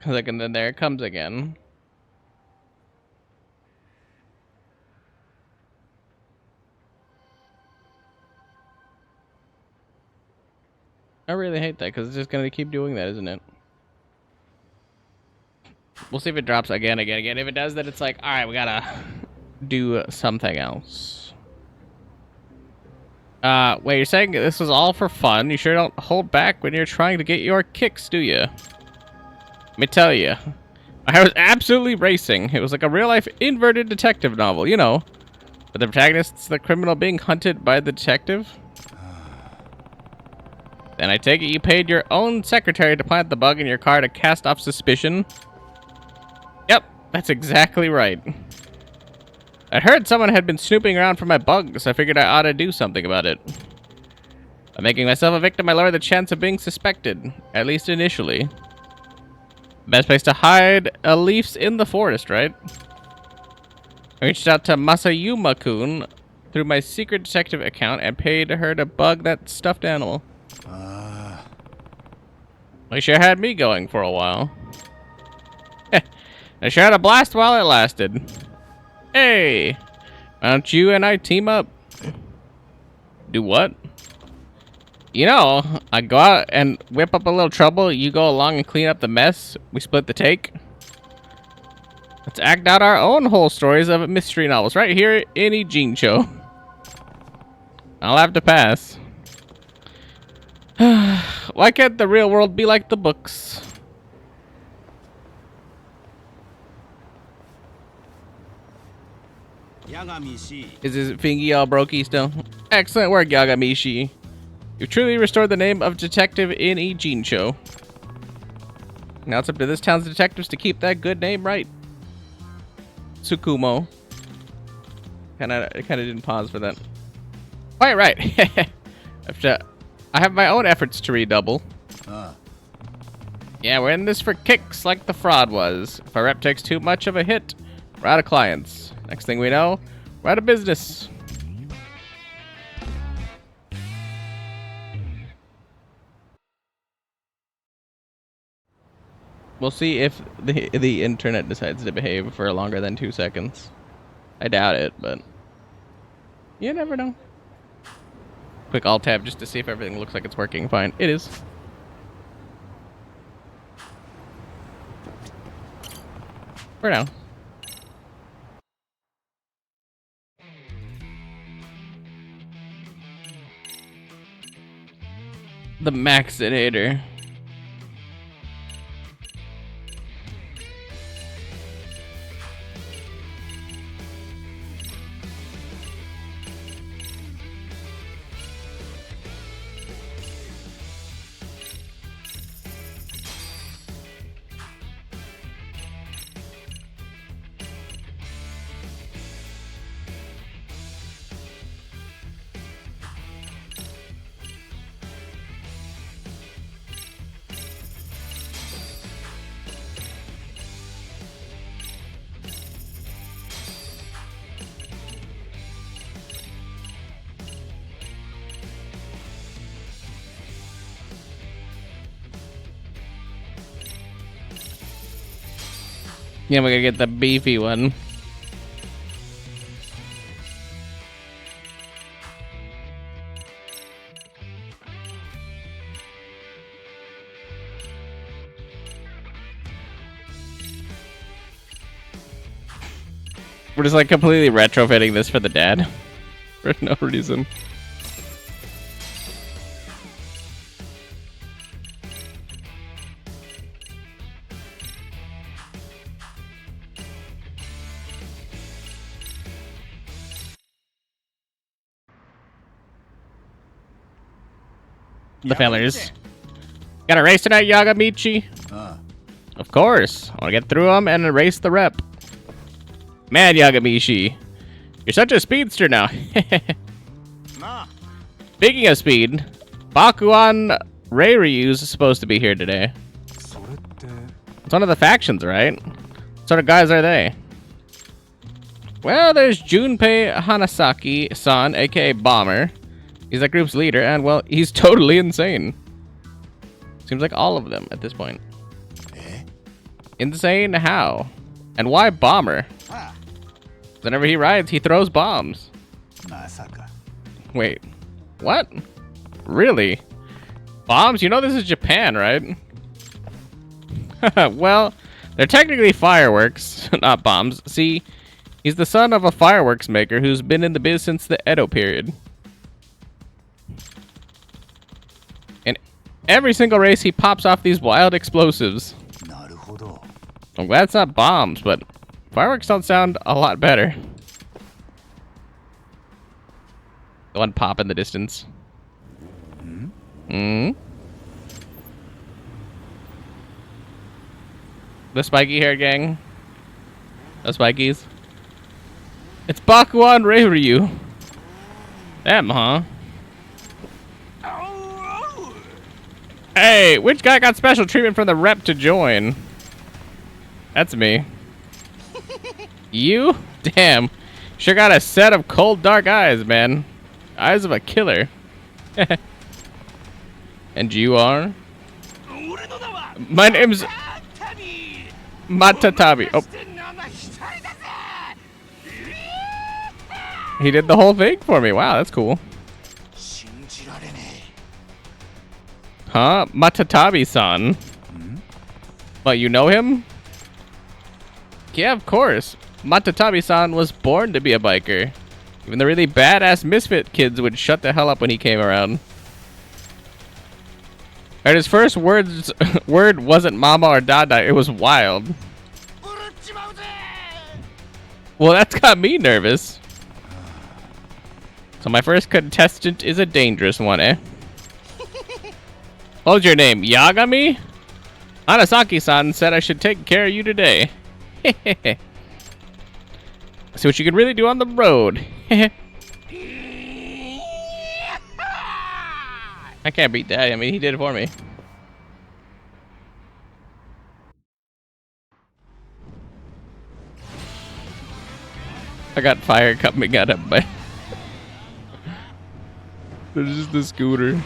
Like, and then there it comes again. I really hate that because it's just gonna keep doing that, isn't it? We'll see if it drops again. If it does, then it's like, all right, we gotta do something else. Wait, you're saying this was all for fun? You sure don't hold back when you're trying to get your kicks, do you? Let me tell you, I was absolutely racing. It was like a real-life inverted detective novel, you know. But the protagonist's the criminal being hunted by the detective. Then I take it you paid your own secretary to plant the bug in your car to cast off suspicion. Yep, that's exactly right. I heard someone had been snooping around for my bugs, so I figured I ought to do something about it. By making myself a victim, I lower the chance of being suspected, at least initially. Best place to hide a leaf's in the forest, right? I reached out to Masayuma-kun through my secret detective account and paid her to bug that stuffed animal. Well, sure had me going for a while. I sure had a blast while it lasted. Hey, why don't you and I team up? Do what? You know, I go out and whip up a little trouble, you go along and clean up the mess, we split the take. Let's act out our own whole stories of mystery novels right here in Ijincho. I'll have to pass. Why can't the real world be like the books? Is his fingy all brokey still? Excellent work, Yagamishi. You've truly restored the name of detective in Ijincho. Now it's up to this town's detectives to keep that good name right. Tsukumo. I kinda didn't pause for that. Quite right. I have my own efforts to redouble. Yeah, we're in this for kicks like the fraud was. If our rep takes too much of a hit, we're out of clients. Next thing we know, we're out of business. We'll see if the internet decides to behave for longer than 2 seconds. I doubt it, but you never know. Quick alt tab just to see if everything looks like it's working fine. It is. For now. The Maxinator. Yeah, we're gonna get the beefy one. We're just like completely retrofitting this for the dad. For no reason. The failures. Got a race tonight, Yagamichi? Of course. I want to get through them and erase the rep. Man, Yagamishi. You're such a speedster now. Speaking of speed, Bakuan Reiryu's supposed to be here today. It's one of the factions, right? What sort of guys are they? Well, there's Junpei Hanasaki-san, aka Bomber. He's that group's leader, and, well, he's totally insane. Seems like all of them at this point. Insane? How? And why bomber? Whenever he rides, he throws bombs. Wait, what? Really? Bombs? You know this is Japan, right? Well, they're technically fireworks, not bombs. See, he's the son of a fireworks maker who's been in the biz since the Edo period. And every single race, he pops off these wild explosives. I'm glad it's not bombs, but fireworks don't sound a lot better. The one pop in the distance. The spiky hair gang. The spikies. It's Bakuan Reiryu. Them, huh? Hey, which guy got special treatment from the rep to join? That's me. You? Damn. Sure got a set of cold, dark eyes, man. Eyes of a killer. And you are? My name's Matatabi. Oh. He did the whole thing for me. Wow, that's cool. Huh? Matatabi-san. But you know him? Yeah, of course. Matatabi-san was born to be a biker. Even the really badass misfit kids would shut the hell up when he came around. And his first word wasn't mama or dada, it was wild. Well, that's got me nervous. So my first contestant is a dangerous one, eh? What's your name? Yagami? Anasaki-san said I should take care of you today. See what you can really do on the road. I can't beat that. I mean, he did it for me. I got fire coming out of my... There's just the scooter.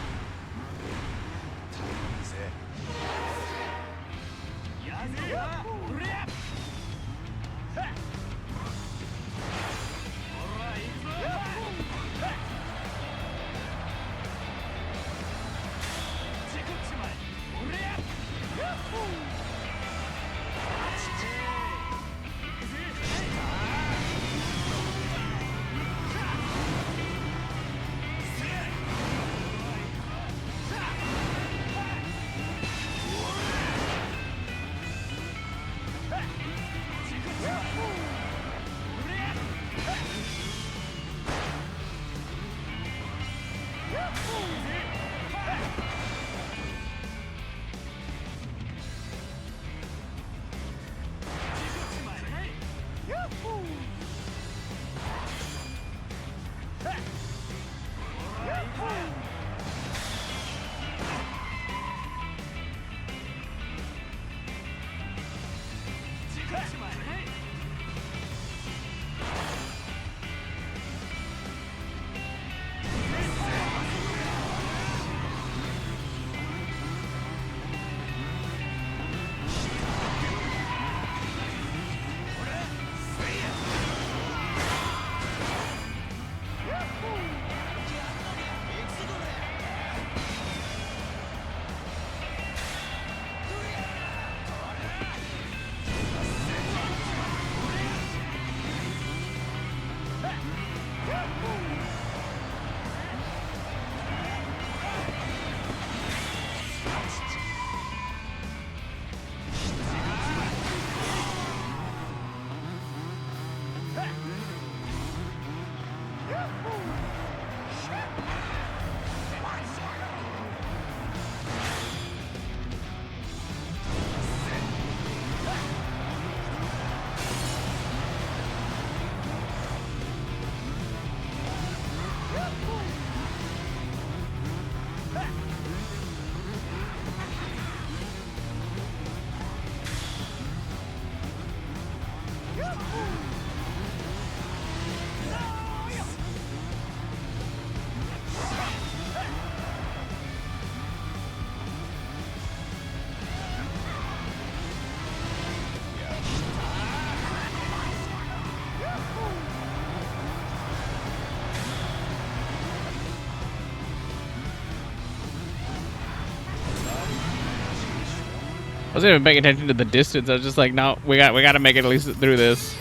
I wasn't even paying attention to the distance. I was just like, no, we got to make it at least through this.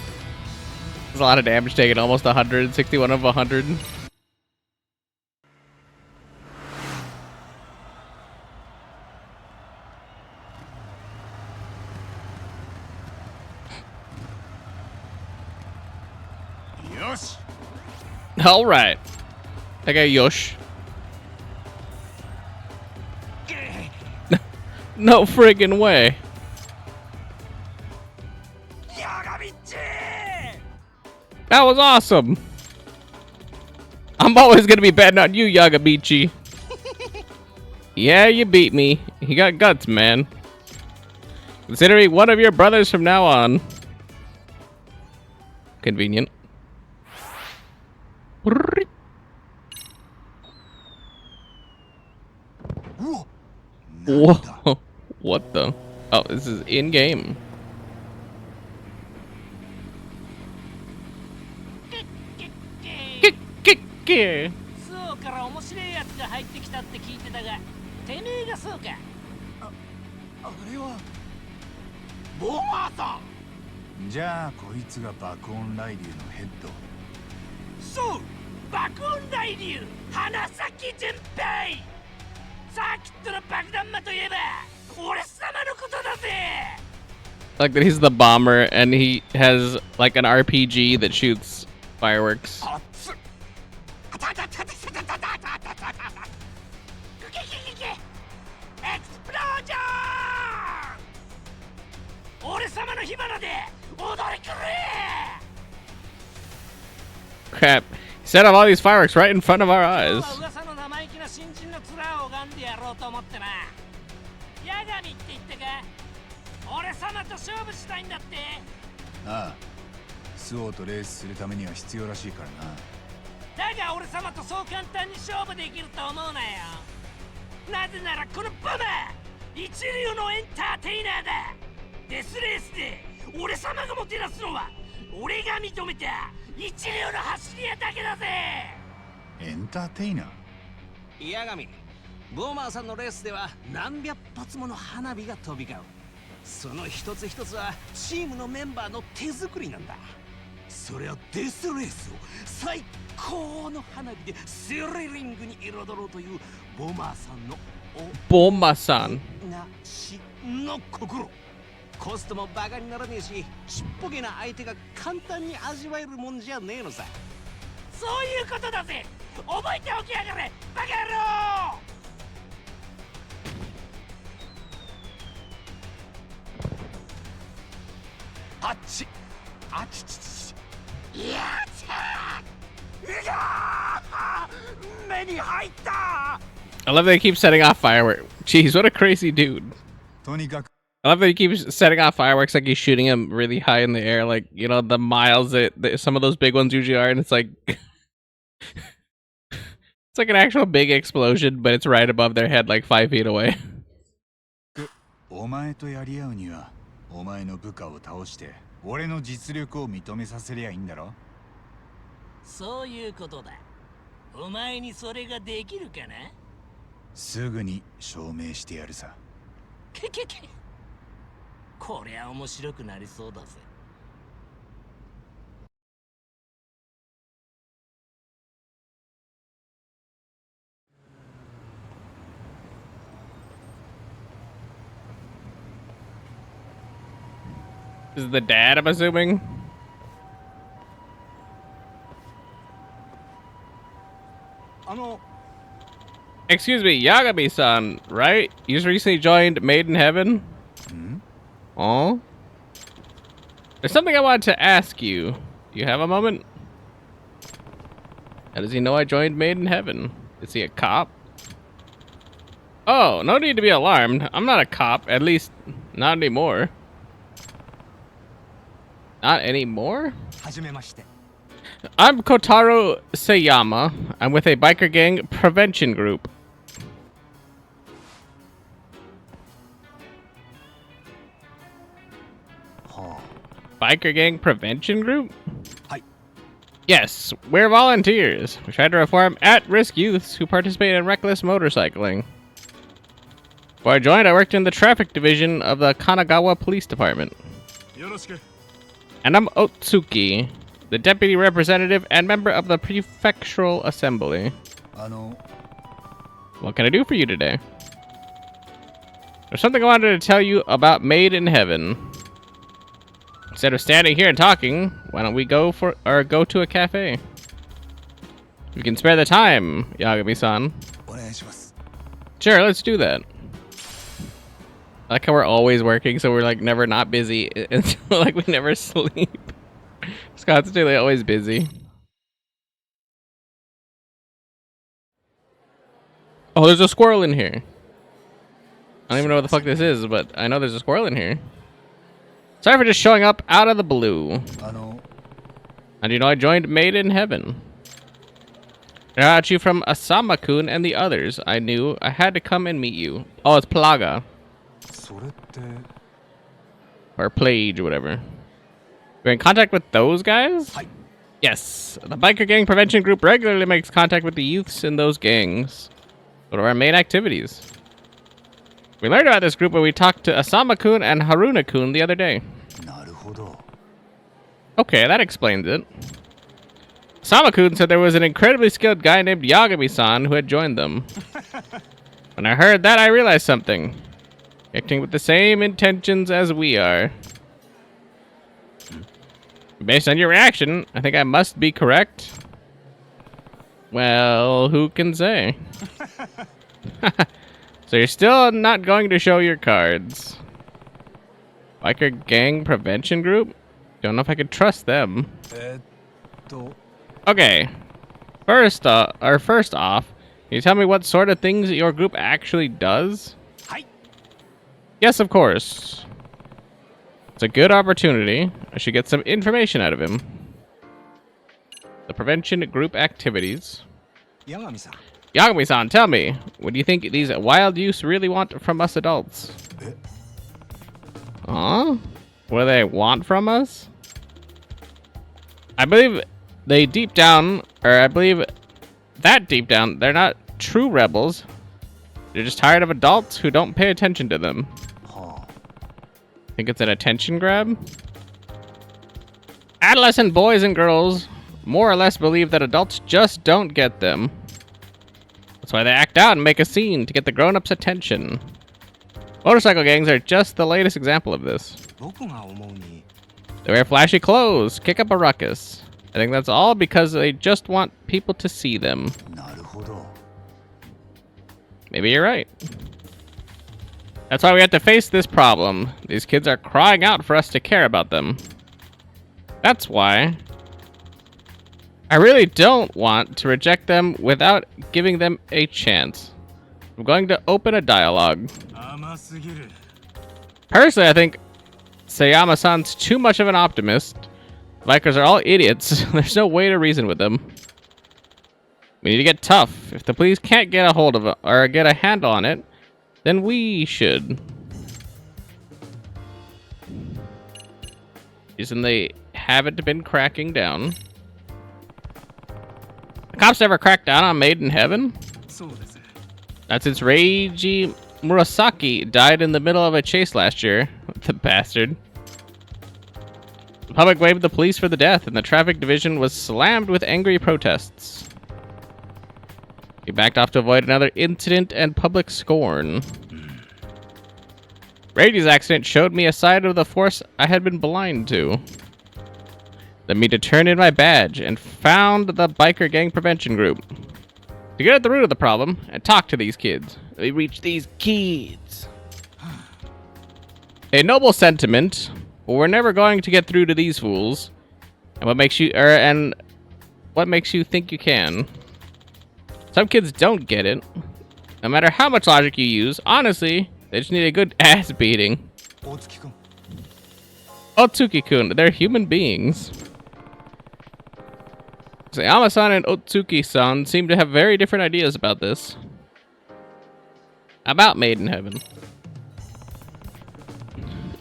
There's a lot of damage taken, almost 100, 61 of 100. Yosh. All right. Okay, Yosh. No friggin' way. That was awesome. I'm always gonna be betting on you, Yagamichi. Yeah, you beat me. You got guts, man. Consider me one of your brothers from now on. Convenient. Whoa. What the? Oh, this is in-game. Kick. そうから面白いやつが入ってきたって聞いてたが、てめえがそうか。あれはボマーさん。じゃあこいつが爆音雷竜のヘッド。そう、爆音雷竜、花咲純平。サーキットの爆弾魔といえば、俺様のことだぜ。 Like that he's the bomber and he has like an RPG that shoots fireworks. エクスプロージョン！俺様の火花で踊り狂え！ Crap. He set off all these fireworks right in front of our eyes. 噂の生意気な新人の面を拝んでやろうと思ってな。ヤガミって言ったか？俺様と勝負したいんだって。ああ、スオーとレースするためには必要らしいからな。だが俺様とそう簡単に勝負できると思うなよ。なぜならこのババ一流のエンターテイナーだ。デスレースで俺様がもてなすのは俺が認めた一流の走り屋だけだぜ。エンターテイナー？ヤガミ、ボーマーさんのレースでは何百発もの花火が飛び交う。その一つ一つはチームのメンバーの手作りなんだ。それはデスレースを最高の花火でスリリングに彩ろうというボマーさんのBoma-san. なしの心。コストもバカにならねえし、ちっぽけな相手が簡単に味わえるもんじゃねえのさ。そういうことだぜ。覚えておきやがれ、バカ野郎！あっちあちちち。やったー！うわー！目に入った！ I love that he keeps setting off fireworks. Jeez, what a crazy dude. とにかく I love that he keeps setting off fireworks like he's shooting them really high in the air, like, you know, the miles that some of those big ones usually are, and it's like... it's like an actual big explosion, but it's right above their head, like 5 feet away. お前とやり合うにはお前の部下を倒して俺の実力を認めさせりゃいいんだろ。そういうことだ。お前にそれができるかな？すぐに証明してやるさ。けけけ。こりゃ面白くなりそうだぜ。This is the dad, I'm assuming? Excuse me, Yagami-san, right? You just recently joined Made in Heaven? Oh? There's something I wanted to ask you. Do you have a moment? How does he know I joined Made in Heaven? Is he a cop? Oh, no need to be alarmed. I'm not a cop, at least not anymore. Not anymore? I'm Kotaro Sayama. I'm with a biker gang prevention group. Biker gang prevention group? Hi. Yes, we're volunteers. We try to reform at-risk youths who participate in reckless motorcycling. Before I joined, I worked in the traffic division of the Kanagawa Police Department. よろしく。 And I'm Otsuki, the deputy representative and member of the prefectural assembly. あの、 What can I do for you today? There's something I wanted to tell you about Made in Heaven. Instead of standing here and talking, why don't we go to a cafe? We can spare the time, Yagami-san. お願いします。 Sure, let's do that. I like how we're always working, so we're like never not busy until like we never sleep. It's constantly always busy. Oh, there's a squirrel in here. I don't even know what the fuck this is, but I know there's a squirrel in here. Sorry for just showing up out of the blue. あの、 And you know, I joined Made in Heaven. I got you from Asama-kun and the others. I knew I had to come and meet you. Oh, it's Plaga. それって、 Or Plage or whatever. You're in contact with those guys? Hi. Yes. The biker gang prevention group regularly makes contact with the youths in those gangs. One of our main activities. We learned about this group when we talked to Asama-kun and Haruna-kun the other day. なるほど。 Okay, that explains it. Asama-kun said there was an incredibly skilled guy named Yagami-san who had joined them. When I heard that, I realized something. Acting with the same intentions as we are. Based on your reaction, I think I must be correct. Well, who can say? So you're still not going to show your cards. Biker gang prevention group? Don't know if I could trust them. と、 Okay. First off, can you tell me what sort of things your group actually does? はい。 Yes, of course. It's a good opportunity. I should get some information out of him. The prevention group activities. 八神さん。 Yagami-san, tell me, what do you think these wild youths really want from us adults? え、 Huh? What do they want from us? I believe they deep down, or I believe that deep down, they're not true rebels. They're just tired of adults who don't pay attention to them. はあ。 Think it's an attention grab? Adolescent boys and girls more or less believe that adults just don't get them. That's why they act out and make a scene to get the grown-ups' attention. Motorcycle gangs are just the latest example of this. 僕が思うに、 They wear flashy clothes, kick up a ruckus. I think that's all because they just want people to see them. なるほど。 Maybe you're right. That's why we have to face this problem. These kids are crying out for us to care about them. That's why I really don't want to reject them without giving them a chance. I'm going to open a dialogue. 甘すぎる。 Personally, I think Sayama-san's too much of an optimist. Bikers are all idiots. There's no way to reason with them. We need to get tough. If the police can't get a hold of it or get a handle on it, then we should. Reason they haven't been cracking down. The cops never cracked down on Made in Heaven? そうです。 That's since Reiji Murasaki died in the middle of a chase last year. The bastard. The public blamed the police for the death, and the traffic division was slammed with angry protests. He backed off to avoid another incident and public scorn. Reiji's accident showed me a side of the force I had been blind to. Led me to turn in my badge and found the biker gang prevention group. To get at the root of the problem and talk to these kids. We reach these kids. A noble sentiment, but we're never going to get through to these fools. And what makes you think you can? Some kids don't get it. No matter how much logic you use, honestly, they just need a good ass beating. 大月くん。 Otsuki-kun, they're human beings. Sayama-san and Otsuki-san seem to have very different ideas about this. About Made in Heaven.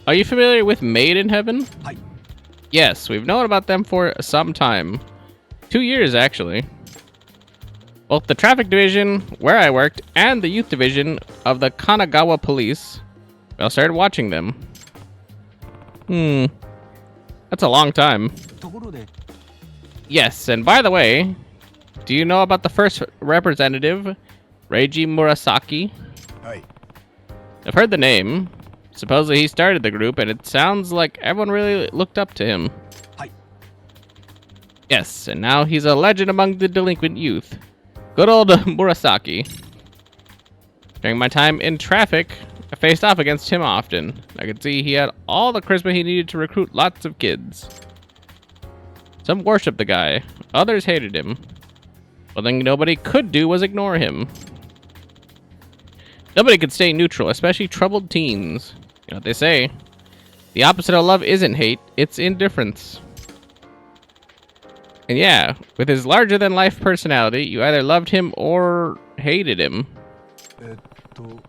Are you familiar with Made in Heaven? はい。 Yes, we've known about them for some time. 2 years, actually. Both the traffic division, where I worked, and the youth division of the Kanagawa police, I started watching them. That's a long time. ところで Yes, and by the way, do you know about the first representative, Reiji Murasaki? はい I've heard the name. Supposedly he started the group, and it sounds like everyone really looked up to him. Hi. Yes, and now he's a legend among the delinquent youth. Good old Murasaki. During my time in traffic, I faced off against him often. I could see he had all the charisma he needed to recruit lots of kids. Some worshipped the guy, others hated him. One thing nobody could do was ignore him. Nobody could stay neutral, especially troubled teens. You know what they say? The opposite of love isn't hate, it's indifference. And yeah, with his larger-than-life personality, you either loved him or hated him. えっと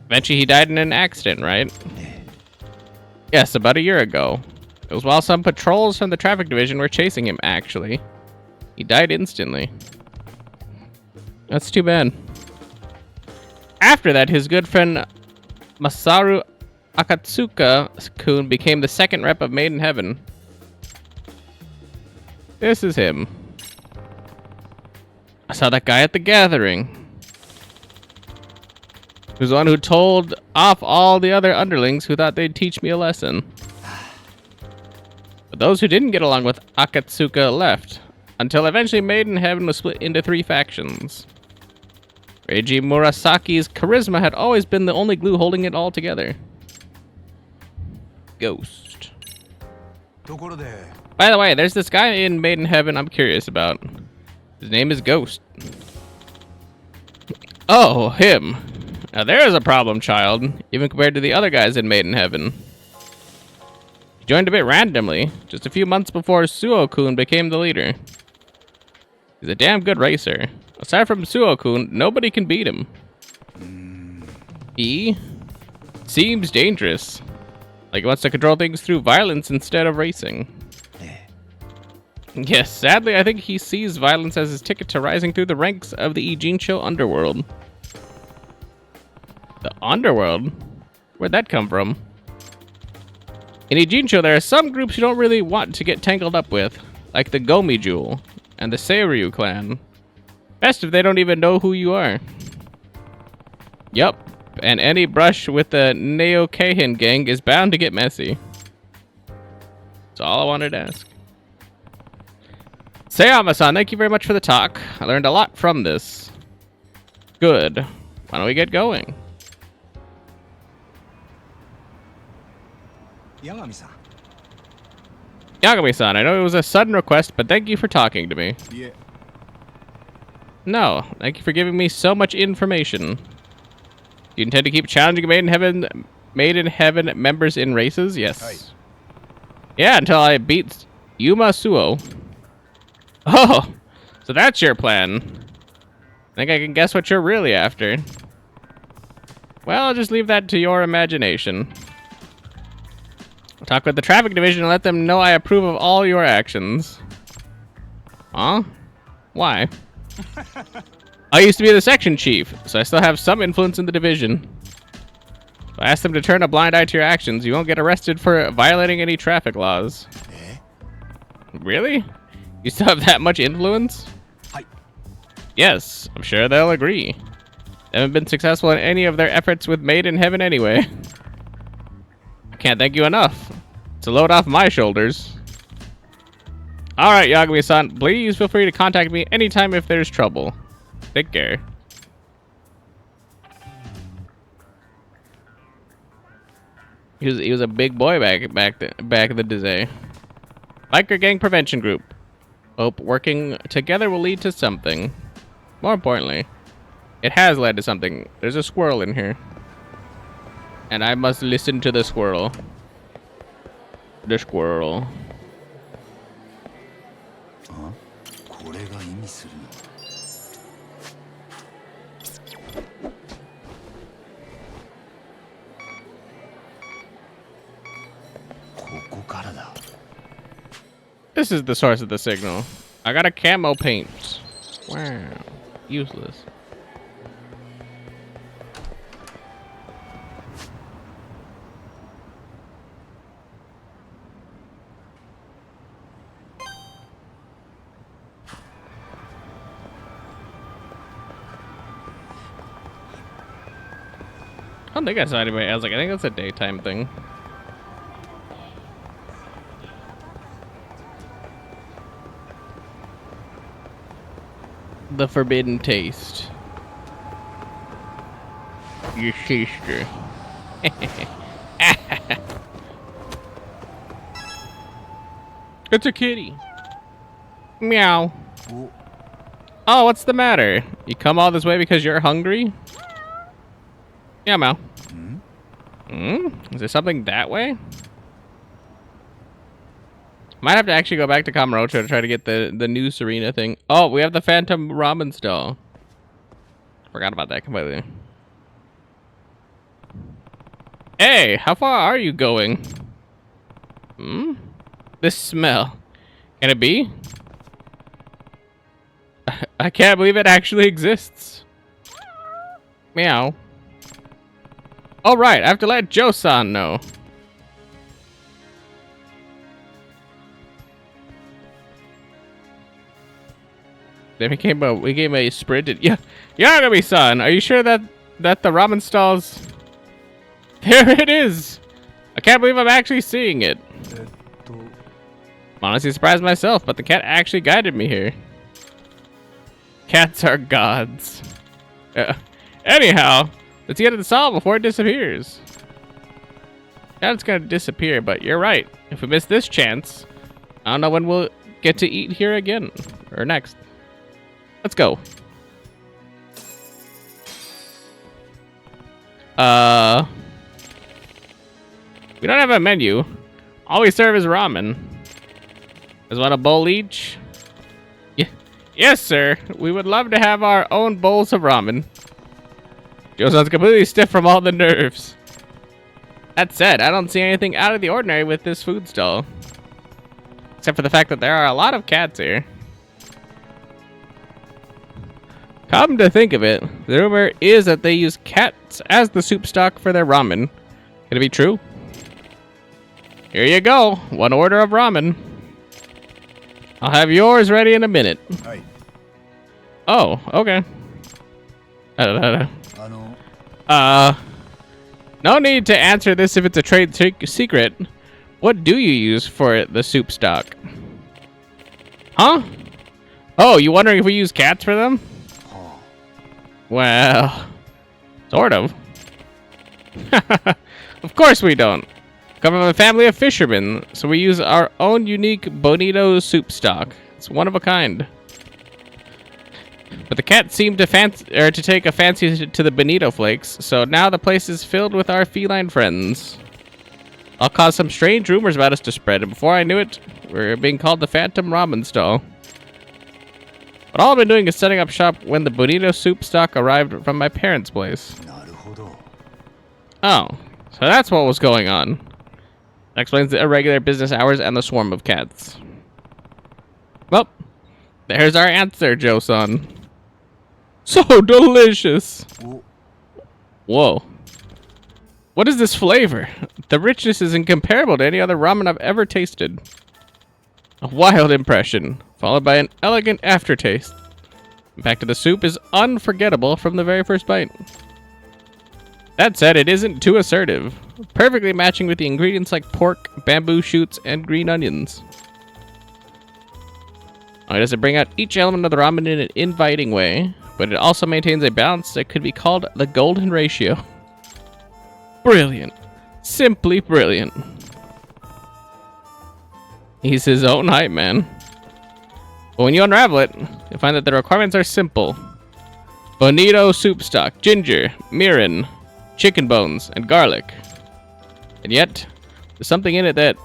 Eventually he died in an accident, right? Yes, about a year ago. It was while some patrols from the traffic division were chasing him, actually. He died instantly. That's too bad. After that, his good friend Masaru Akatsuka-kun became the second rep of Made in Heaven. This is him. I saw that guy at the gathering. He was the one who told off all the other underlings who thought they'd teach me a lesson. But those who didn't get along with Akatsuka left, until eventually Made in Heaven was split into 3 factions. Reiji Murasaki's charisma had always been the only glue holding it all together. Ghost. ところで By the way, there's this guy in Made in Heaven I'm curious about. His name is Ghost. Oh, him. Now there's a problem child, even compared to the other guys in Made in Heaven. He joined a bit randomly, just a few months before Suo-kun became the leader. He's a damn good racer. Aside from Suo-kun, nobody can beat him. He seems dangerous. Like he wants to control things through violence instead of racing. Yes, sadly, I think he sees violence as his ticket to rising through the ranks of the Ijincho underworld. The underworld? Where'd that come from? In Ijincho, there are some groups you don't really want to get tangled up with, like the Gomi Jewel and the Seiryu clan. Best if they don't even know who you are. Yup, and any brush with the Neo Keihin gang is bound to get messy. That's all I wanted to ask. Sayama-san, thank you very much for the talk. I learned a lot from this. Good. Why don't we get going? 八神さん Yagami-san, I know it was a sudden request, but thank you for talking to me. いえ No, thank you for giving me so much information. Do you intend to keep challenging Made in Heaven members in races? Yes. Aye. Yeah, until I beat Yuma Suo. Oh, so that's your plan. I think I can guess what you're really after. Well, I'll just leave that to your imagination. I'll talk with the traffic division and let them know I approve of all your actions. Huh? Why? I used to be the section chief, so I still have some influence in the division. If I ask them to turn a blind eye to your actions, you won't get arrested for violating any traffic laws. え Really? You still have that much influence? Hi. Yes, I'm sure they'll agree. They haven't been successful in any of their efforts with Made in Heaven anyway. I can't thank you enough. It's a load off my shoulders. Alright, Yagami-san, please feel free to contact me anytime if there's trouble. Take care. He was a big boy back in the day. Biker Gang Prevention Group. Hope working together will lead to something. More importantly, it has led to something. There's a squirrel in here. And I must listen to the squirrel. The squirrel. これが意味するのここからだ This is the source of the signal. I got a camo paint. Wow. Useless. I don't think I saw anybody else. Like, I think that's a daytime thing. The forbidden taste. Your sister. It's a kitty. Meow. Oh, Oh, what's the matter? You come all this way because you're hungry? Yeah, meow. Is there something that way? Might have to actually go back to Kamurocho to try to get the new Serena thing. Oh, we have the Phantom Ramen stall. Forgot about that completely. Hey, how far are you going? This smell. Can it be? I can't believe it actually exists. Meow. Oh, right. I have to let Joe-san know. Then we gave a sprinted. Yeah, Yagami-san, are you sure that the ramen stalls? There it is. I can't believe I'm actually seeing it. I'm honestly surprised myself, but the cat actually guided me here. Cats are gods. Anyhow, let's get to the stall before it disappears. Yeah, it's gonna disappear, but you're right. If we miss this chance, I don't know when we'll get to eat here again or next. Let's go. We don't have a menu. All we serve is ramen. Is what, a bowl each? Yeah. Yes, sir. We would love to have our own bowls of ramen. Joe-san's completely stiff from all the nerves. That said, I don't see anything out of the ordinary with this food stall. Except for the fact that there are a lot of cats here. Come to think of it, the rumor is that they use cats as the soup stock for their ramen. Can it be true? Here you go. One order of ramen. I'll have yours ready in a minute. Hi. Oh, okay. No need to answer this if it's a trade secret. What do you use for the soup stock? Huh? Oh, you wondering if we use cats for them? Well, sort of. Of course we don't. Come from a family of fishermen, so we use our own unique Bonito soup stock. It's one of a kind. But the cat seemed to take a fancy to the Bonito flakes, so now the place is filled with our feline friends. I'll cause some strange rumors about us to spread, and before I knew it, we're being called the Phantom Ramen Stall. But all I've been doing is setting up shop when the Bonito soup stock arrived from my parents' place. Oh, so that's what was going on. That explains the irregular business hours and the swarm of cats. Well, there's our answer, Joe-san. So delicious! Whoa. What is this flavor? The richness is incomparable to any other ramen I've ever tasted. A wild impression, followed by an elegant aftertaste. In fact, the soup is unforgettable from the very first bite. That said, it isn't too assertive, perfectly matching with the ingredients like pork, bamboo shoots, and green onions. It doesn't bring out each element of the ramen in an inviting way, but it also maintains a balance that could be called the golden ratio. Brilliant. Simply brilliant. He's his own hype man. But when you unravel it, you'll find that the requirements are simple. Bonito soup stock, ginger, mirin, chicken bones, and garlic. And yet, there's something in it that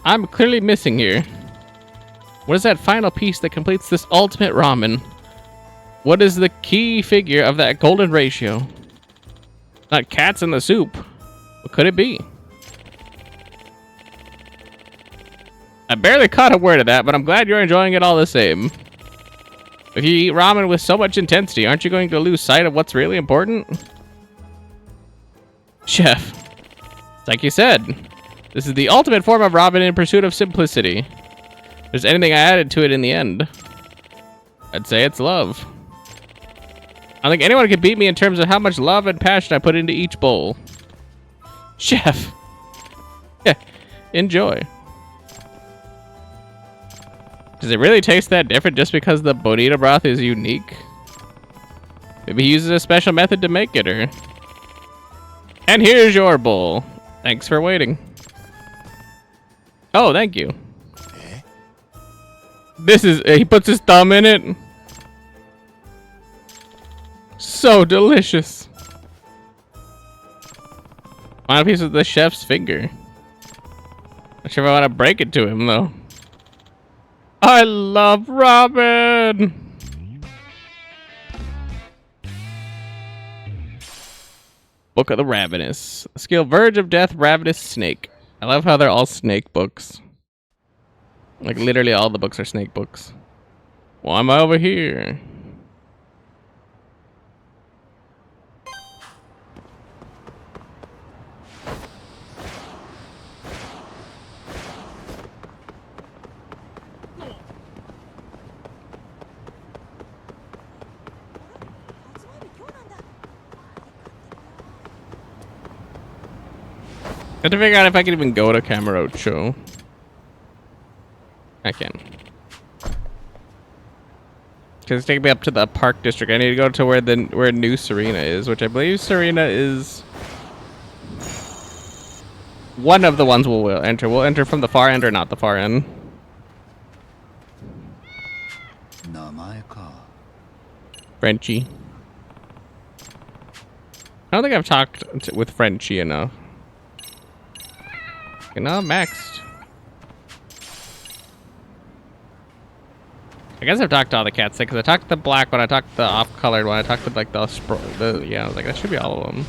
I'm clearly missing here. What is that final piece that completes this ultimate ramen? What is the key figure of that golden ratio? Not cats in the soup. What could it be? I barely caught a word of that, but I'm glad you're enjoying it all the same. If you eat ramen with so much intensity, aren't you going to lose sight of what's really important? Chef, it's like you said, this is the ultimate form of ramen in pursuit of simplicity. If there's anything I added to it in the end, I'd say it's love. I don't think anyone can beat me in terms of how much love and passion I put into each bowl. Chef. Yeah, enjoy. Does it really taste that different just because the bonito broth is unique? Maybe he uses a special method to make it, or... And here's your bowl. Thanks for waiting. Oh, thank you. This is... he puts his thumb in it. So delicious. Final piece of the chef's finger. Not sure if I want to break it to him, though. I love ramen! Book of the Ravenous. Skill Verge of Death, Ravenous Snake. I love how they're all snake books. Like, literally all the books are snake books. Why am I over here? I have to figure out if I can even go to Kamurocho. I can. Because it's taking me up to the park district. I need to go to where New Serena is, which I believe Serena is one of the ones we'll enter. We'll enter from the far end or not the far end. Frenchie. I don't think I've talked with Frenchie enough. Okay, now I'm maxed. I guess I've talked to all the cats because I talked to the black one, I talked to the off-colored one, I talked to like the yeah, I was like, that should be all of them.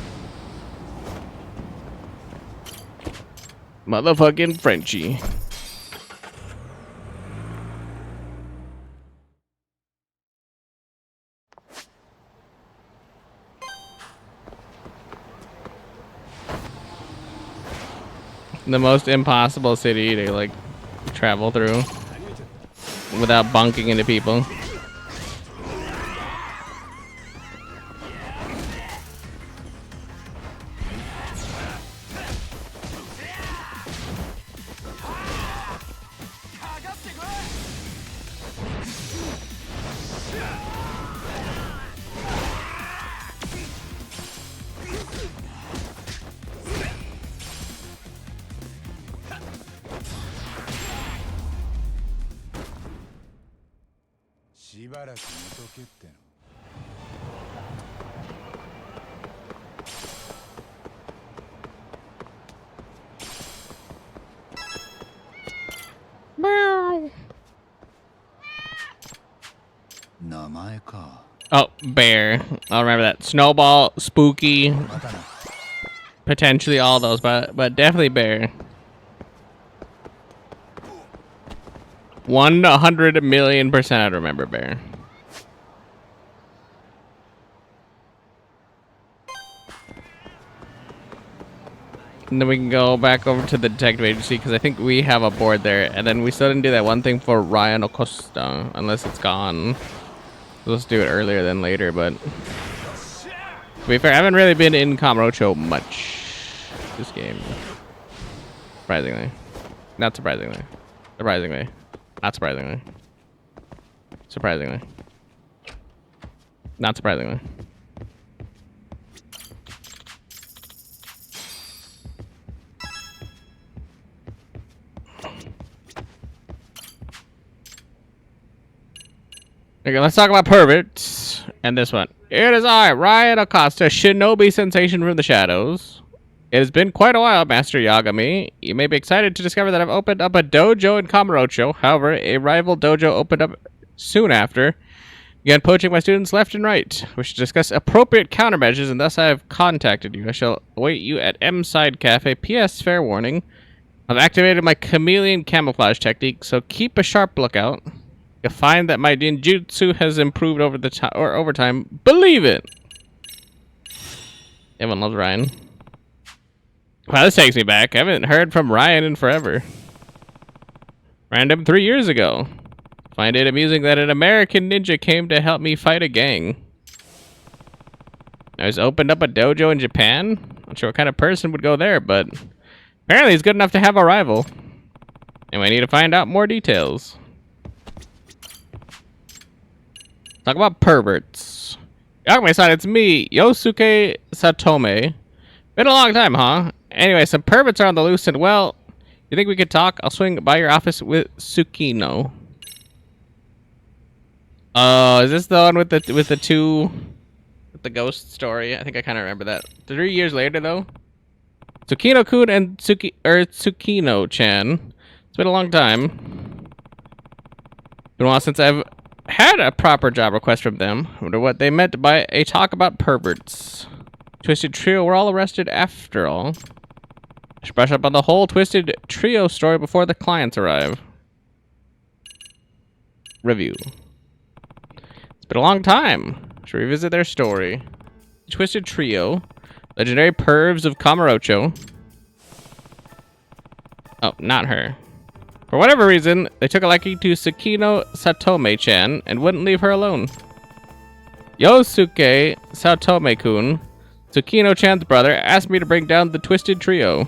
Motherfucking Frenchie. The most impossible city to like travel through without bunking into people. Oh, bear. I'll remember that. Snowball, Spooky, potentially all those, but definitely bear. 100,000,000% I'd remember bear. And then we can go back over to the detective agency because I think we have a board there. And then we still didn't do that one thing for Ryan Acosta, unless it's gone. Let's do it earlier than later, but to be fair, I haven't really been in Kamurocho much this game. Surprisingly. Not surprisingly. Surprisingly. Not surprisingly. Surprisingly. Not surprisingly. Okay, let's talk about perverts and this one. It is I, Ryan Acosta, Shinobi Sensation from the Shadows. It has been quite a while, Master Yagami. You may be excited to discover that I've opened up a dojo in Kamurocho. However, a rival dojo opened up soon after. Began poaching my students left and right. We should discuss appropriate countermeasures, and thus I have contacted you. I shall await you at M Side Cafe. P.S. Fair warning. I've activated my chameleon camouflage technique, so keep a sharp lookout. You'll find that my ninjutsu has improved over time. Believe it! Everyone loves Ryan. Wow, this takes me back. I haven't heard from Ryan in forever. Random 3 years ago. Find it amusing that an American ninja came to help me fight a gang. I just opened up a dojo in Japan. Not sure what kind of person would go there, but apparently he's good enough to have a rival. And we need to find out more details. Talk about perverts. Yakume-san, it's me, Yosuke Satome. Been a long time, huh? Anyway, some perverts are on the loose, and well, you think we could talk? I'll swing by your office with Tsukino. Oh, is this the one with the ghost story? I think I kind of remember that. 3 years later, though. Tsukino-kun and Tsukino-chan. It's been a long time. Been a while since I've had a proper job request from them. I wonder what they meant by a talk about perverts. Twisted Trio were all arrested after all. I should brush up on the whole Twisted Trio story before the clients arrive. Review. It's been a long time. I should revisit their story. The Twisted Trio. Legendary pervs of Kamurocho. Oh, not her. For whatever reason, they took a liking to Tsukino Satome-chan and wouldn't leave her alone. Yosuke Satome-kun, Tsukino-chan's brother, asked me to bring down the Twisted Trio.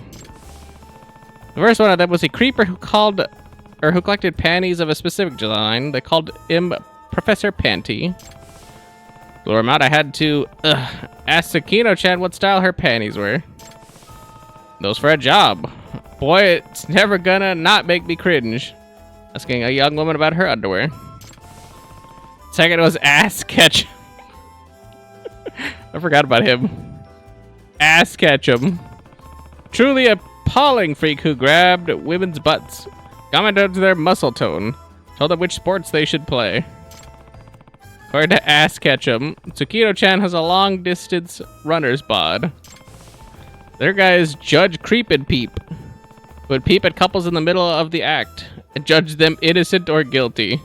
The first one of them was a creeper who collected panties of a specific design. They called him Professor Panty. To lure him out, I had to ask Tsukino-chan what style her panties were. Those for a job. Boy, it's never gonna not make me cringe. Asking a young woman about her underwear. Second was Ass Ketchum. I forgot about him. Ass Ketchum. Truly appalling freak who grabbed women's butts, commented to their muscle tone, told them which sports they should play. According to Ass Ketchum, Tsukino-chan has a long-distance runner's bod. Their guy is Judge Creep and Peep, who would peep at couples in the middle of the act and judge them innocent or guilty. If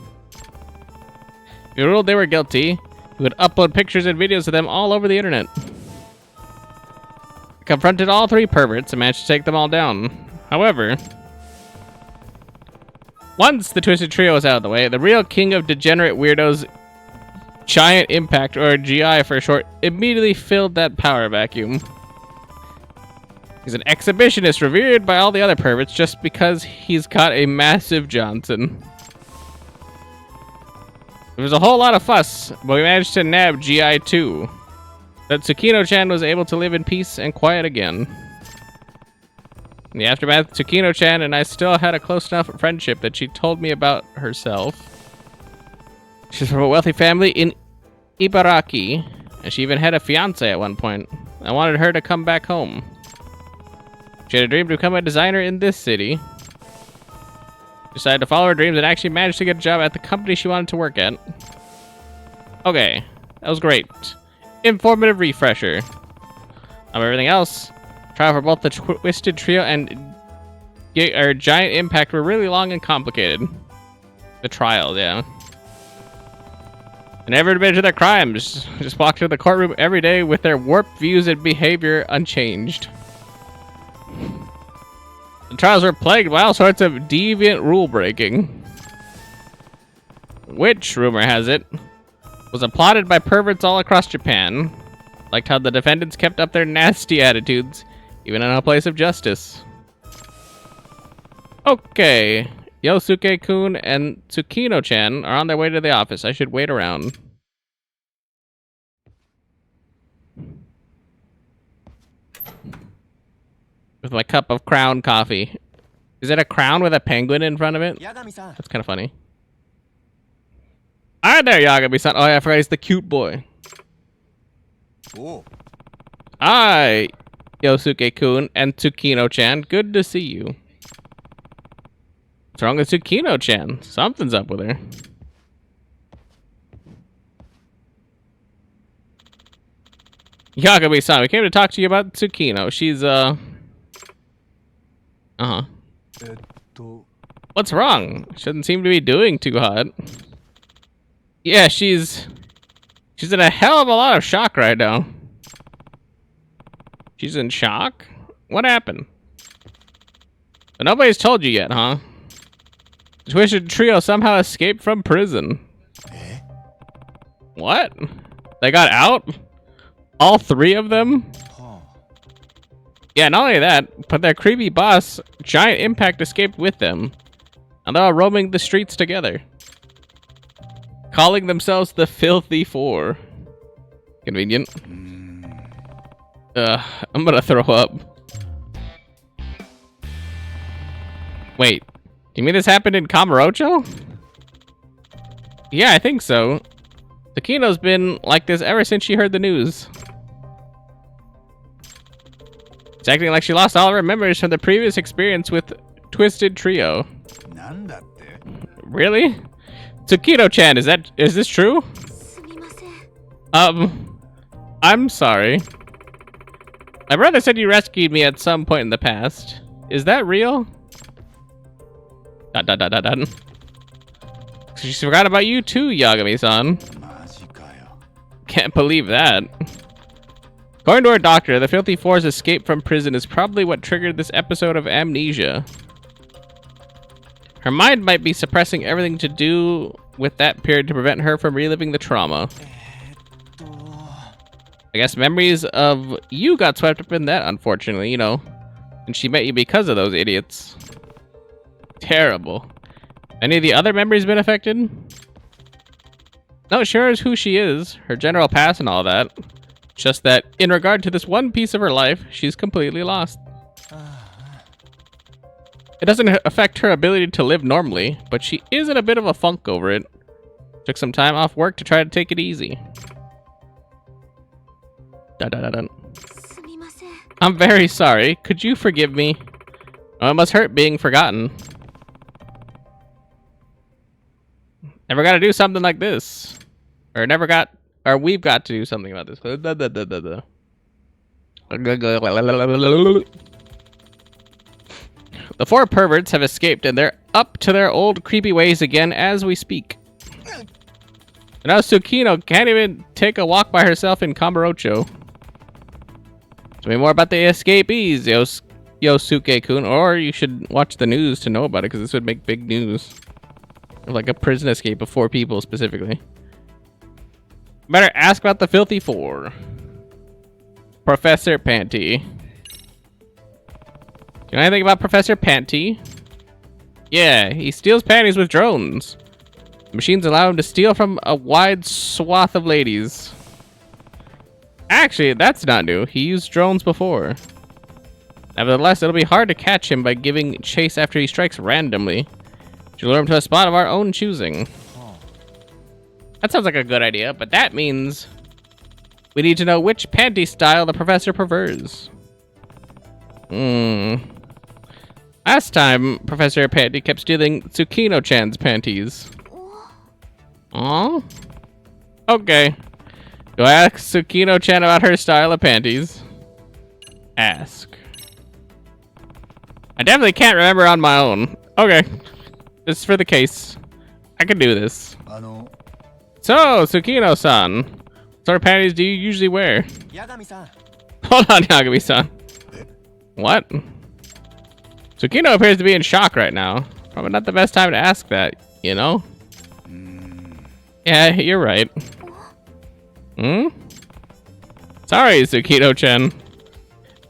he ruled they were guilty, he would upload pictures and videos of them all over the internet. I confronted all three perverts and managed to take them all down. However, once the Twisted Trio was out of the way, the real king of degenerate weirdos, Giant Impact, or GI for short, immediately filled that power vacuum. He's an exhibitionist revered by all the other perverts just because he's got a massive Johnson. There was a whole lot of fuss, but we managed to nab GI too. That Tsukino-chan was able to live in peace and quiet again. In the aftermath, Tsukino-chan and I still had a close enough friendship that she told me about herself. She's from a wealthy family in Ibaraki, and she even had a fiance at one point. I wanted her to come back home. She had a dream to become a designer in this city. Decided to follow her dreams and actually managed to get a job at the company she wanted to work at. Okay, that was great. Informative refresher. Of everything else, trial for both the Twisted Trio and Giant Impact were really long and complicated. The trials, yeah. I never admitted to their crimes. Just walked to the courtroom every day with their warped views and behavior unchanged. The trials were plagued by all sorts of deviant rule breaking, which, rumor has it, was applauded by perverts all across Japan. Liked how the defendants kept up their nasty attitudes, even in a place of justice. Okay, Yosuke-kun and Tsukino-chan are on their way to the office. I should wait around. With my cup of Crown coffee. Is it a crown with a penguin in front of it? That's kind of funny. Hi there, Yagami-san. Oh, yeah, I forgot he's the cute boy. Oh. Hi, Yosuke-kun and Tsukino-chan. Good to see you. What's wrong with Tsukino-chan? Something's up with her. Yagami-san, we came to talk to you about Tsukino. She's, What's wrong? Shouldn't seem to be doing too hot. Yeah, she's in a hell of a lot of shock right now. She's in shock? What happened? But nobody's told you yet, huh? The Twisted Trio somehow escaped from prison. Eh? What? They got out? All three of them? Huh. Yeah, not only that, but their creepy boss, Giant Impact, escaped with them. And they're all roaming the streets together. Calling themselves the Filthy Four. Convenient. I'm gonna throw up. Wait, you mean this happened in Kamurocho? Yeah, I think so. Tsukino's been like this ever since she heard the news. It's acting like she lost all of her memories from the previous experience with Twisted Trio. なんだって Really? Tsukino-chan, is this true? すみません。 I'm sorry. My brother said you rescued me at some point in the past. Is that real? ... She forgot about you too, Yagami-san. マジかよ Can't believe that. According to our doctor, the Filthy Four's escape from prison is probably what triggered this episode of amnesia. Her mind might be suppressing everything to do with that period to prevent her from reliving the trauma. I guess memories of you got swept up in that, unfortunately, you know. And she met you because of those idiots. Terrible. Any of the other memories been affected? Not sure as who she is, her general past and all that. Just that, in regard to this one piece of her life, she's completely lost. It doesn't affect her ability to live normally, but she is in a bit of a funk over it. Took some time off work to try to take it easy. Dun. すみません。 I'm very sorry. Could you forgive me? Oh, it must hurt being forgotten. Never got to do something like this. Or we've got to do something about this. The four perverts have escaped and they're up to their old creepy ways again as we speak. And now Tsukino can't even take a walk by herself in Kamurocho. Tell me more about the escapees, Yosuke-kun, or you should watch the news to know about it, because this would make big news. Like a prison escape of 4 people, specifically. Better ask about the Filthy Four. Professor Panty. You know anything about Professor Panty? Yeah, he steals panties with drones. The machines allow him to steal from a wide swath of ladies. Actually, that's not new. He used drones before. Nevertheless, it'll be hard to catch him by giving chase after he strikes randomly. Should lure him to a spot of our own choosing. That sounds like a good idea, but that means we need to know which panty style the professor prefers. Last time, Professor Panty kept stealing Tsukino-chan's panties. Aw? Okay. Go ask Tsukino-chan about her style of panties. Ask. I definitely can't remember on my own. Okay. Just for the case. I can do this. あの So, Tsukino-san. What sort of panties do you usually wear? 八神さん Hold on, Yagami-san. What? Tsukino appears to be in shock right now. Probably not the best time to ask that, you know? Yeah, you're right. Sorry, Tsukino-chan.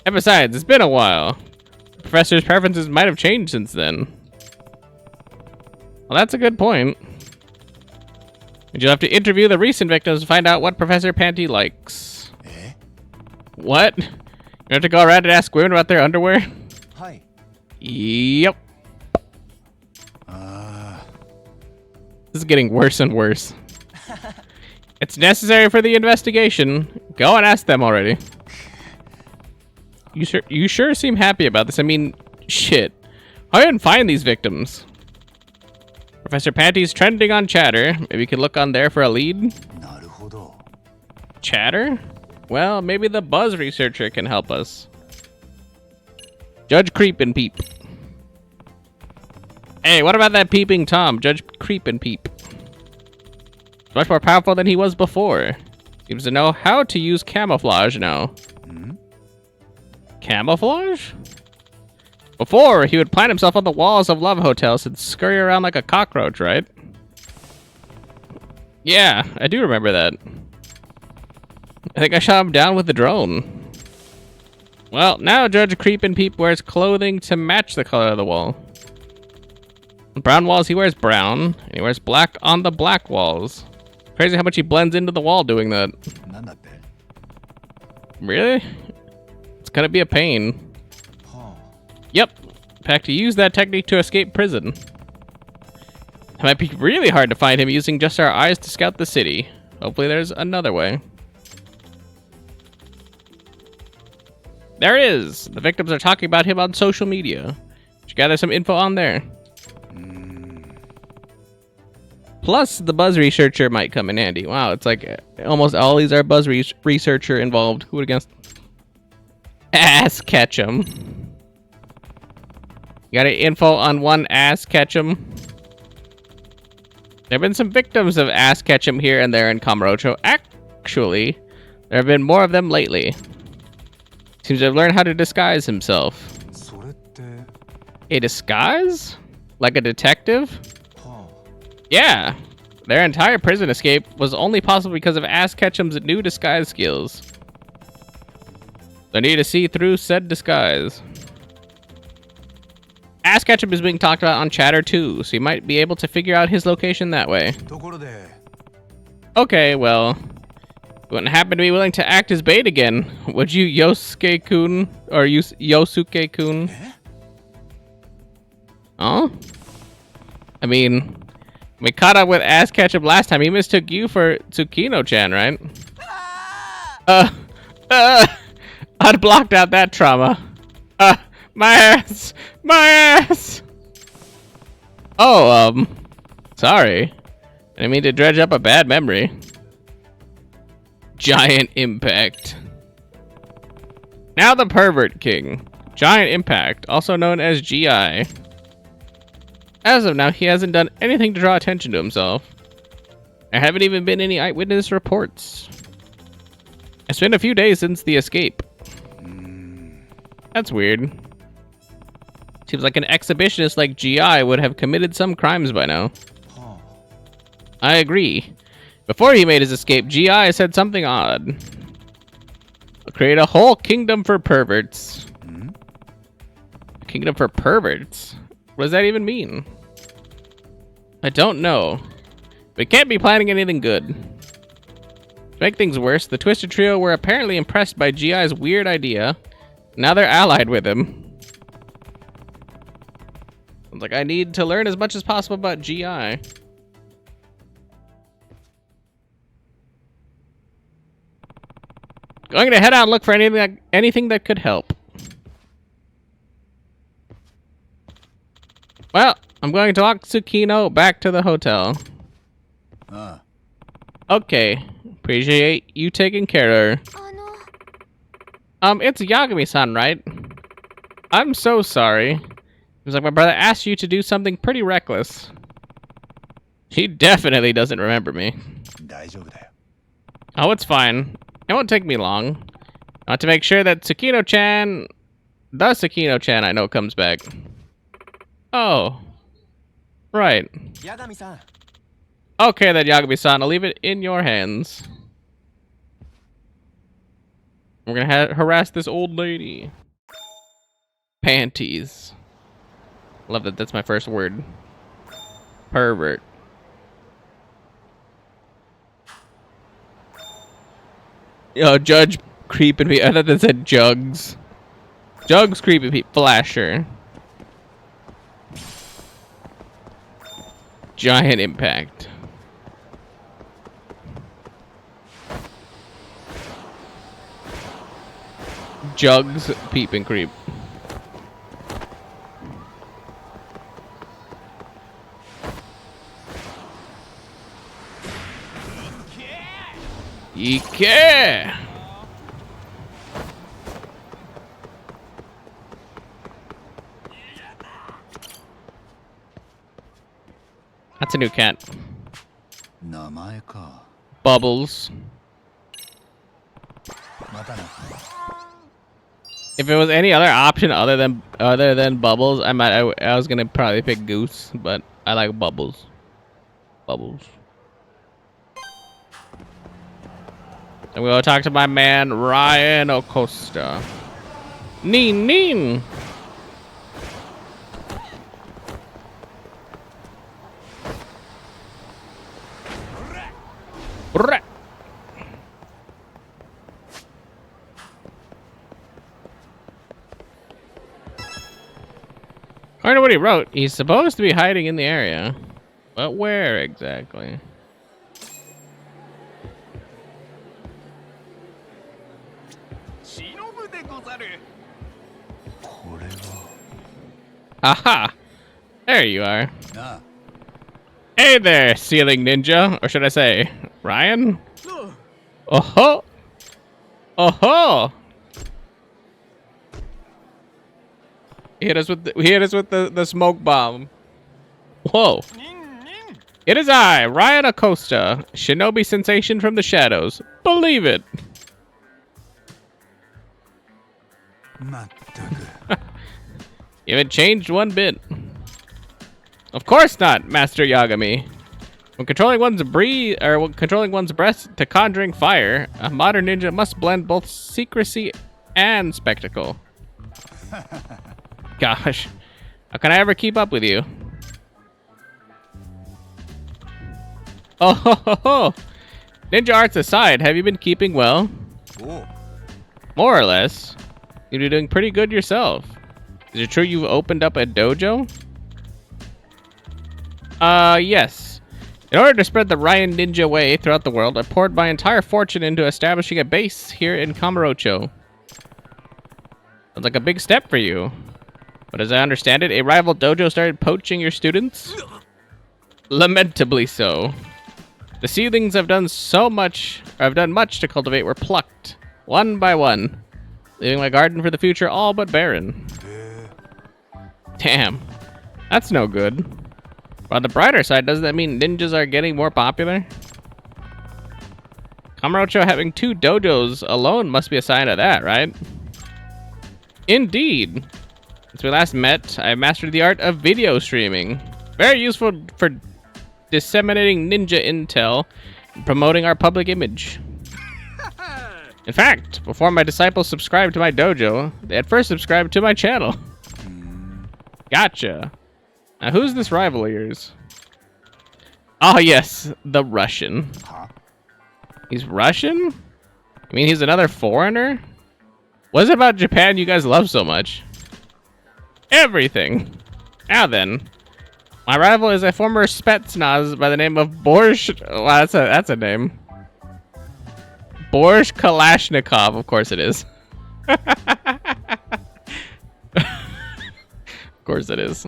And besides, it's been a while. The professor's preferences might have changed since then. Well, that's a good point. You'll have to interview the recent victims to find out what Professor Panty likes. Eh? What? You have to go around and ask women about their underwear? はい Yep. あ This is getting worse and worse. It's necessary for the investigation. Go and ask them already. You sure seem happy about this. I mean, shit. How do you even find these victims? Professor Panty's trending on Chatter. Maybe you could look on there for a lead. あなるほど Chatter? Well, maybe the Buzz researcher can help us. Judge Creep and Peep. Hey, what about that peeping Tom? Judge Creep and Peep. He's much more powerful than he was before. Seems to know how to use camouflage now. Camouflage? Before, he would plant himself on the walls of love hotels and scurry around like a cockroach, right? Yeah, I do remember that. I think I shot him down with the drone. Well, now Judge Creepin' Peep wears clothing to match the color of the wall. On brown walls, he wears brown, and he wears black on the black walls. Crazy how much he blends into the wall doing that. Really? It's gonna be a pain. Yep. In fact, he used that technique to escape prison. It might be really hard to find him using just our eyes to scout the city. Hopefully there's another way. There it is! The victims are talking about him on social media. Should gather some info on there. Plus, the Buzz researcher might come in handy. Wow, it's like almost all these are Buzz researcher involved. Who would have guessed? Ass Ketchum. You got any info on one Ass Ketchum? There have been some victims of Ass Ketchum here and there in Kamurocho. Actually, there have been more of them lately. Seems to have learned how to disguise himself. A disguise? Like a detective? Yeah. Their entire prison escape was only possible because of Ass Ketchum's new disguise skills. They need to see through said disguise. Ass Ketchum is being talked about on Chatter too, so you might be able to figure out his location that way. Okay, well, you wouldn't happen to be willing to act as bait again, would you, Yosuke-kun? Or Yosuke-kun? Huh? I mean, we caught up with Ass Ketchum last time. He mistook you for Tsukino-chan, right? I'd blocked out that trauma. My ass! My ass! Oh, sorry. I didn't mean to dredge up a bad memory. Giant Impact. Now the Pervert King. Giant Impact, also known as GI. As of now, he hasn't done anything to draw attention to himself. There haven't even been any eyewitness reports. It's been a few days since the escape. That's weird. Seems like an exhibitionist like GI would have committed some crimes by now. I agree. Before he made his escape, GI said something odd. I'll create a whole kingdom for perverts. A kingdom for perverts? What does that even mean? I don't know. But he can't be planning anything good. To make things worse, the Twisted Trio were apparently impressed by GI's weird idea. Now they're allied with him. Sounds like I need to learn as much as possible about GI. Going to head out and look for anything that could help. Well, I'm going to walk Tsukino back to the hotel. Okay. Appreciate you taking care of her. It's Yagami-san, right? I'm so sorry. It was like my brother asked you to do something pretty reckless. He definitely doesn't remember me. Oh, it's fine. It won't take me long. I want to make sure that Tsukino-chan, the Tsukino-chan I know, comes back. Oh. Right. Okay then, Yagami-san, I'll leave it in your hands. We're gonna harass this old lady. Panties. Love that that's my first word. Pervert. Yo, Judge Creepin' Peep. I thought that said Jugs. Jugs Creepin' Peep. Flasher. Giant Impact. Jugs Peep and Creep. Ike! That's a new cat. 名前か。 Bubbles. またな。 If it was any other option other than Bubbles, I was gonna probably pick Goose, but I like Bubbles. Bubbles. And we'll talk to my man Ryan Acosta. Neen neen. Right. According to what he wrote, he's supposed to be hiding in the area. But where exactly? Aha! There you are. なあ、 Hey there, ceiling ninja. Or should I say, Ryan? Oh ho! Oh ho! He hit us with the smoke bomb. Whoa. It is I, Ryan Acosta, shinobi sensation from the shadows. Believe it. まったく。 You haven't changed one bit. Of course not, Master Yagami. When controlling one's breath to conjuring fire, a modern ninja must blend both secrecy and spectacle. Gosh, how can I ever keep up with you? Oh, ho, ho, ho. Ninja arts aside, have you been keeping well? おう、 More or less. You're doing pretty good yourself. Is it true you've opened up a dojo? Yes. In order to spread the Ryan Ninja way throughout the world, I poured my entire fortune into establishing a base here in Kamurocho. Sounds like a big step for you. But as I understand it, a rival dojo started poaching your students? Lamentably so. The seedlings I've done much to cultivate were plucked, one by one, leaving my garden for the future all but barren. で、 Damn, that's no good. But on the brighter side, doesn't that mean ninjas are getting more popular? Kamurocho having 2 dojos alone must be a sign of that, right? Indeed. Since we last met, I mastered the art of video streaming. Very useful for disseminating ninja intel and promoting our public image. In fact, before my disciples subscribed to my dojo, they had first subscribed to my channel. Gotcha. Now, who's this rival of yours? Oh, yes, the Russian. は He's Russian? You mean he's another foreigner? What is it about Japan you guys love so much? Everything. Now then, my rival is a former Spetsnaz by the name of Borsh. Wow, that's a name. Borsh Kalashnikov, of course it is. Of course it is.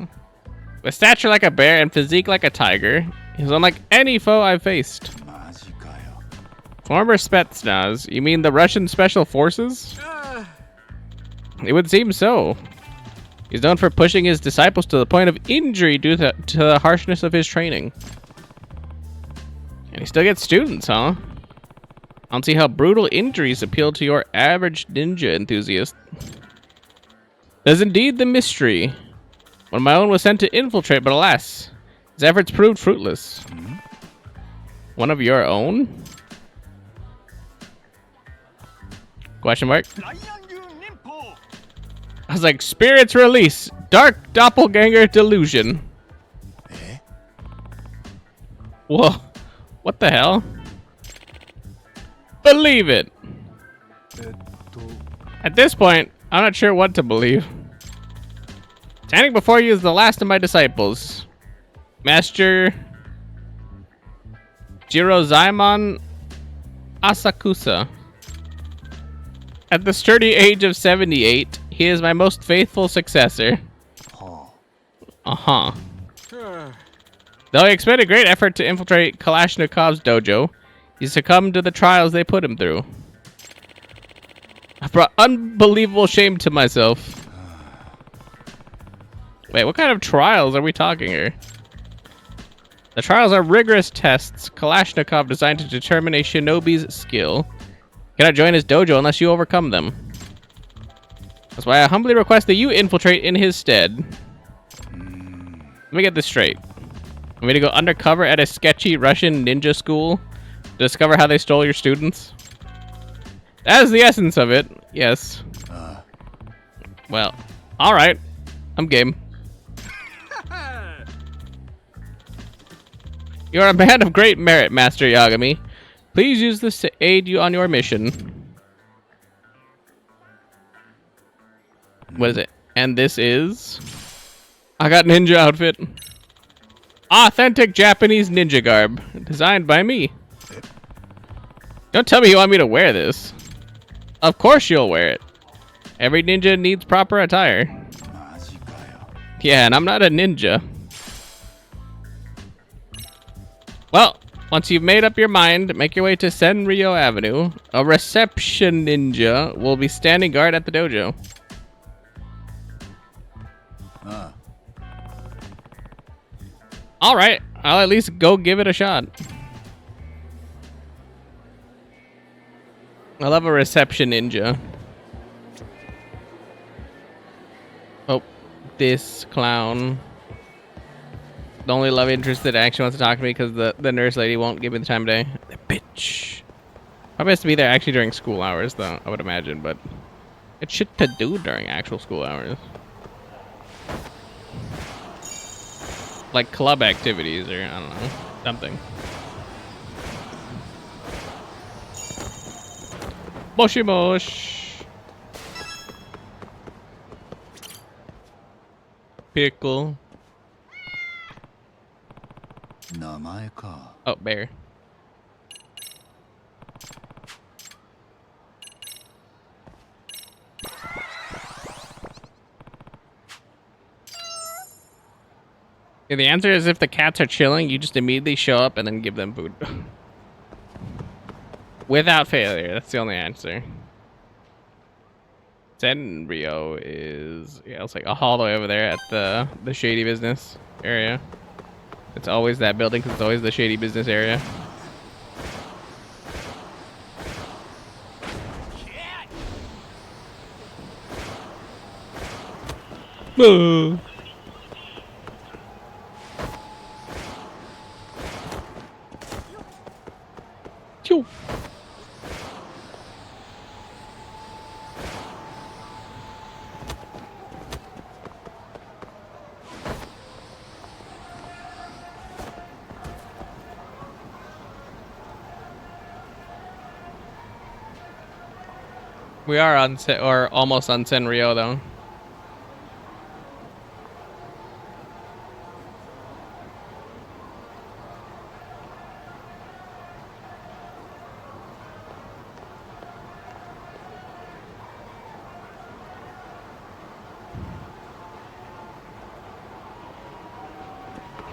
With stature like a bear and physique like a tiger, he's unlike any foe I've faced. マジかよ。 Former Spetsnaz? You mean the Russian Special Forces? It would seem so. He's known for pushing his disciples to the point of injury due to the harshness of his training. And he still gets students, huh? I don't see how brutal injuries appeal to your average ninja enthusiast. There's indeed the mystery. One of my own was sent to infiltrate, but alas, his efforts proved fruitless. One of your own? Question mark? ライアン流忍法。 I was like, spirits release, dark doppelganger delusion. え？ Whoa, what the hell? Believe it. えっと、 At this point, I'm not sure what to believe. Standing before you is the last of my disciples, Master Jirozaemon Asakusa. At the sturdy age of 78, he is my most faithful successor. は Uh-huh. Though he expended great effort to infiltrate Kalashnikov's dojo, he succumbed to the trials they put him through. I brought unbelievable shame to myself. Wait, what kind of trials are we talking here? The trials are rigorous tests, Kalashnikov designed to determine a shinobi's skill. Cannot join his dojo unless you overcome them. That's why I humbly request that you infiltrate in his stead. Let me get this straight. Want me to go undercover at a sketchy Russian ninja school to discover how they stole your students? That is the essence of it, yes. Well, alright. I'm game. You are a man of great merit, Master Yagami. Please use this to aid you on your mission. What is it? And this is... I got ninja outfit. Authentic Japanese ninja garb. Designed by me. Don't tell me you want me to wear this. Of course you'll wear it. Every ninja needs proper attire. Yeah, and I'm not a ninja. Well, once you've made up your mind, make your way to Senryo Avenue. A reception ninja will be standing guard at the dojo. Alright, I'll at least go give it a shot. I love a reception ninja. Oh, this clown. The only love interest that actually wants to talk to me because the nurse lady won't give me the time of day. The bitch. Probably has to be there actually during school hours, though, I would imagine, but it's shit to do during actual school hours. Like club activities or, I don't know, something. Moshi mosh. Pickle. Oh, bear. Yeah, the answer is if the cats are chilling, you just immediately show up and then give them food. Without failure, that's the only answer. Senryo is, yeah, it's like all the way over there at the shady business area. It's always that building because it's always the shady business area. Boo. Choo. We are on or almost on Senryo though.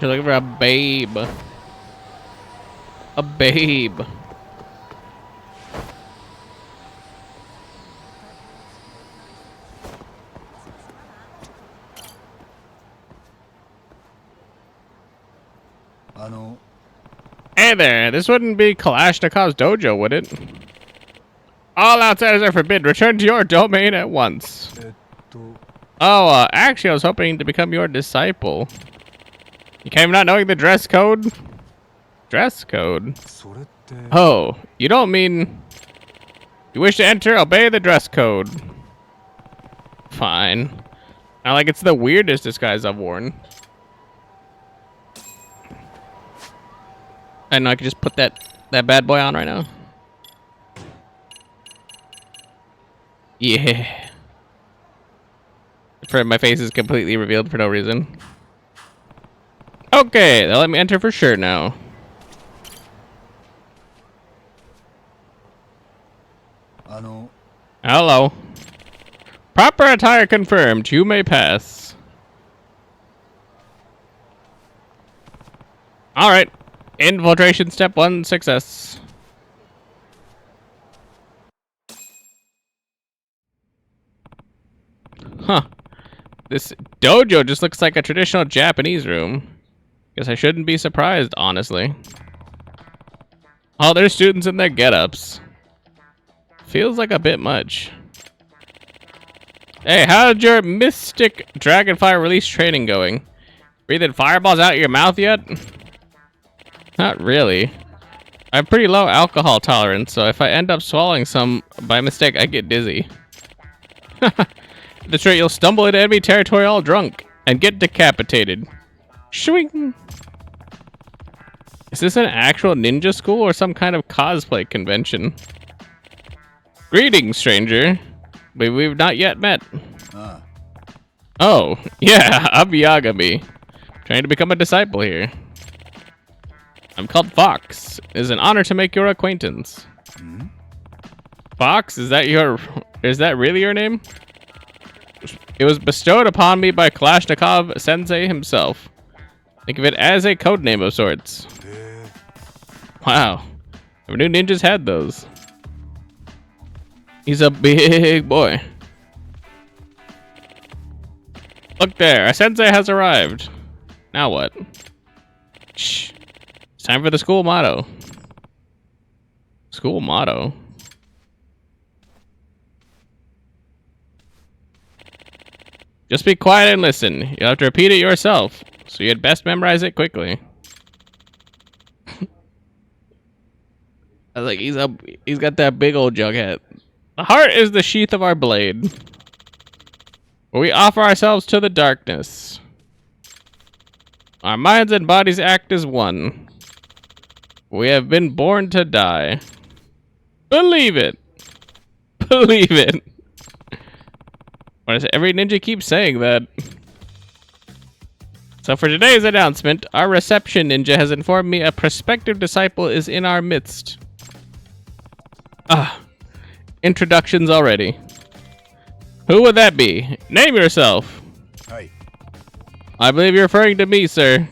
You're looking for a babe. A babe. Hey there, this wouldn't be Kalashnikov's dojo, would it? All outsiders are forbidden. Return to your domain at once. Oh, actually, I was hoping to become your disciple. You came not knowing the dress code? Dress code? Oh, you don't mean... You wish to enter, obey the dress code. Fine. Not like it's the weirdest disguise I've worn. I know I could just put that bad boy on right now. Yeah. My face is completely revealed for no reason. Okay, they'll let me enter for sure now. Hello. Proper attire confirmed. You may pass. Alright. Infiltration step 1 success. Huh. This dojo just looks like a traditional Japanese room. Guess I shouldn't be surprised, honestly. All their students in their get-ups. Feels like a bit much. Hey, how'd your Mystic Dragonfire release training going? Breathing fireballs out your mouth yet? Not really. I have pretty low alcohol tolerance, so if I end up swallowing some by mistake, I get dizzy. That's right, you'll stumble into enemy territory all drunk and get decapitated. Shwing! Is this an actual ninja school or some kind of cosplay convention? Greetings, stranger. But we've not yet met. Oh, yeah, I'm Yagami. Trying to become a disciple here. I'm called Fox. It is an honor to make your acquaintance. Fox, is that really your name? It was bestowed upon me by Kalashnikov Sensei himself. Think of it as a code name of sorts. Wow. Never knew ninjas had those. He's a big boy. Look there, our sensei has arrived. Now what? Shh. It's time for the school motto. School motto? Just be quiet and listen. You'll have to repeat it yourself, so you'd best memorize it quickly. I was like, he's got that big old jug head. The heart is the sheath of our blade. Where we offer ourselves to the darkness. Our minds and bodies act as one. We have been born to die. Believe it. Believe it. What is it? Every ninja keeps saying that. So for today's announcement, our reception ninja has informed me a prospective disciple is in our midst. Introductions already. Who would that be? Name yourself. Hi. I believe you're referring to me, sir.